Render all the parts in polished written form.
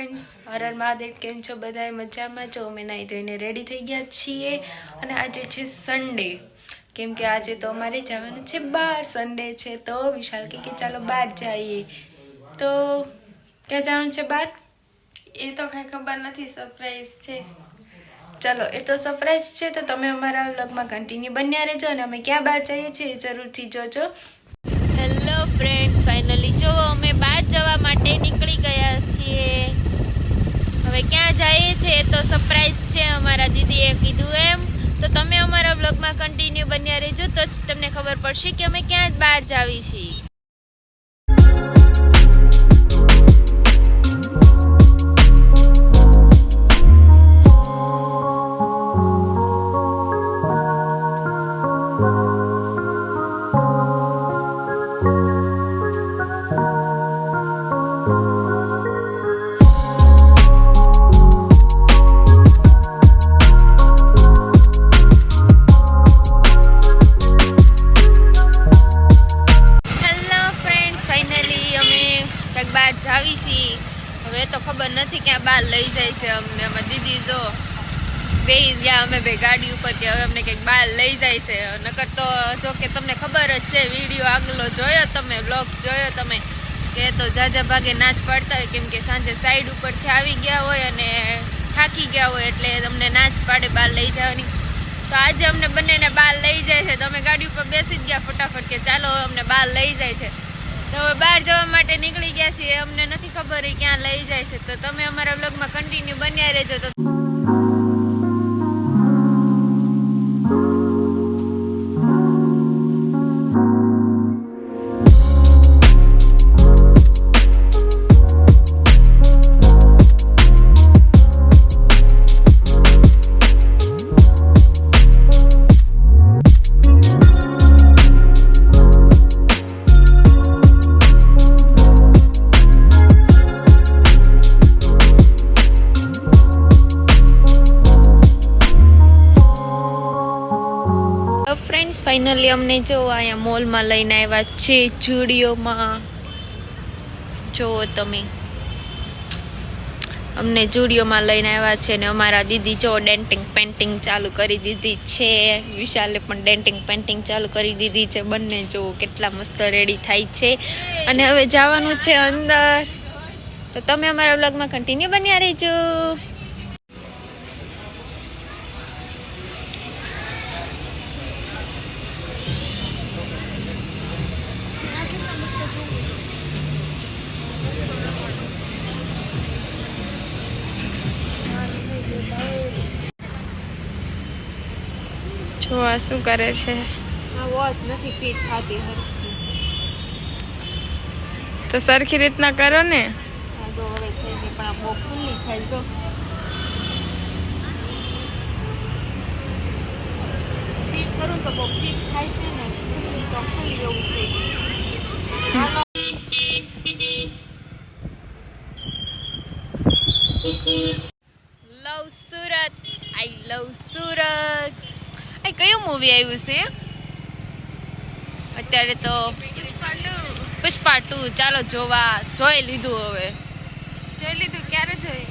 Friends, Har Har Mahadev. કેમ છો બધાય? મજામાં છો? અમે નાહી ધોઈને રેડી થઈ ગયા છીએ અને આજે છે સન્ડે. કેમ કે આજે તો અમારે જવાનું છે બહાર. સન્ડે છે તો વિશાલ કે ચાલો બહાર જઈએ. તો ક્યાં જવાનું છે બહાર એ તો કાંઈ ખબર નથી, સરપ્રાઈઝ છે. ચલો, એ તો સરપ્રાઈઝ છે, તો તમે અમારા વ્લોગમાં કન્ટિન્યુ બન્યા રહેજો અને અમે ક્યાં બહાર જઈએ છીએ એ જરૂરથી જોજો. હેલો ફ્રેન્ડ્સ, ફાઇનલી જો અમે બહાર જવા માટે નીકળી ગયા છીએ. હવે ક્યાં જઈએ છીએ તો સરપ્રાઈઝ છે, અમારા દીદીએ કીધું એમ. તો તમે અમારા વ્લોગમાં કન્ટિન્યુ બન્યા રહેજો તો જ તમને ખબર પડશે કે અમે ક્યાં બહાર જાવી છીએ. બહાર જાવી છીએ. હવે તો ખબર નથી ક્યાં બહાર લઈ જાય છે અમને. અમે દીદી જો બે ગયા અમે બે ગાડી ઉપર કે હવે અમને કંઈક બહાર લઈ જાય છે. નકર તો જો કે તમને ખબર જ છે, વિડીયો આગલો જોયો તમે, બ્લોગ જોયો તમે, કે તો જાજા ભાગે નાચ પાડતા હોય. કેમ કે સાંજે સાઈડ ઉપરથી આવી ગયા હોય અને થાકી ગયા હોય એટલે તમને નાચ પાડે બહાર લઈ જવાની. તો આજે અમને બંનેને બહાર લઈ જાય છે. તો અમે ગાડી ઉપર બેસી જ ગયા ફટાફટ કે ચાલો અમને બહાર લઈ જાય છે. તો હવે બહાર જવા માટે નીકળી ગયા છીએ. અમને નથી ખબર એ ક્યાં લઈ જાય છે. તો તમે અમારા વ્લોગમાં કન્ટિન્યુ બન્યા રહેજો. તો ફ્રેન્ડ્સ, ફાઇનલી અમને જો અહીંયા મોલમાં લઈને આવ્યા છે, જુડિયોમાં. જુઓ તમે, અમને જુડિયોમાં લઈને આવ્યા છે. ને અમારા દીદી જો ડેન્ટિંગ પેન્ટિંગ ચાલુ કરી દીધી છે. વિશાલે પણ ડેન્ટિંગ પેન્ટિંગ ચાલુ કરી દીધી છે. બંને જો કેટલા મસ્ત રેડી થાય છે. અને હવે જવાનું છે અંદર. તો તમે અમારા વ્લોગમાં કન્ટિન્યુ બન્યા રહેજો. જો આ શું કરે છે? આ વોચ નથી ફિટ થતી હરખી. તો સરખી રીતના કરો ને. હા જો હવે થઈ ગઈ, પણ આ બહુ ખુલ્લી થાય. જો ફિટ કરું તો બહુ ફિટ થાય છે ને, ખુલ્લી તો ખુલ્લી એવું છે. લવ સુરત, આઈ લવ સુરત. કયું મૂવી આવ્યું છે અત્યારે? તો પુષ્પા 2. ચાલો જોઈ લીધું. હવે જોઈ લીધું? ક્યારે જોઈ?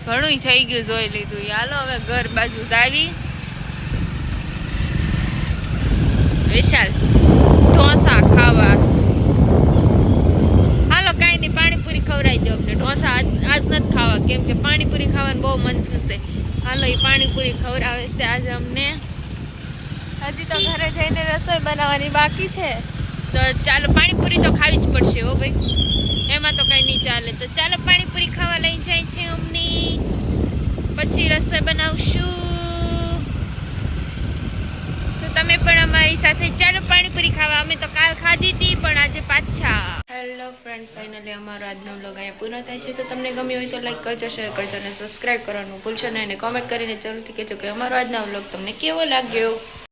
ઘણું થઈ ગયું જોઈ લીધું. હાલો હવે ઘર બાજુ જાવી. વિશાલ ઢોસા ખાવા. હાલો કાંઈ નહીં, પાણીપુરી ખવડાવી દો અમને. ઢોસા આજ નથી ખાવા, કેમ કે પાણીપુરી ખાવાનું બહુ મન થયું છે. હાલો એ પાણીપુરી ખવડાવે છે આજે અમને. હજી તો ઘરે જઈને રસોઈ બનાવવાની બાકી છે. તો ચાલો પાણીપુરી તો ખાવી જ પડશે હો ભાઈ, એમાં તો કઈ નહીં ચાલે. તો ચાલો પાણીપુરી ખાવા લઈ જાય છે અમને, પછી રસોઈ બનાવશું. તો તમે પણ અમારી સાથે ચાલો પાણીપુરી ખાવા. અમે તો કાલ ખાધી હતી પણ આજે પાછા. હેલો ફ્રેન્ડ્સ, ફાઇનલી અમારો આજનો વ્લોગ અહીંયા પૂરો થાય છે. તો તમને ગમ્યું હોય તો લાઈક કરજો, શેર કરજો અને સબસ્ક્રાઈબ કરવાનું ભૂલશો નહીં. અને કોમેન્ટ કરીને જરૂરથી કહેજો કે અમારો આજનો વ્લોગ તમને કેવો લાગ્યો.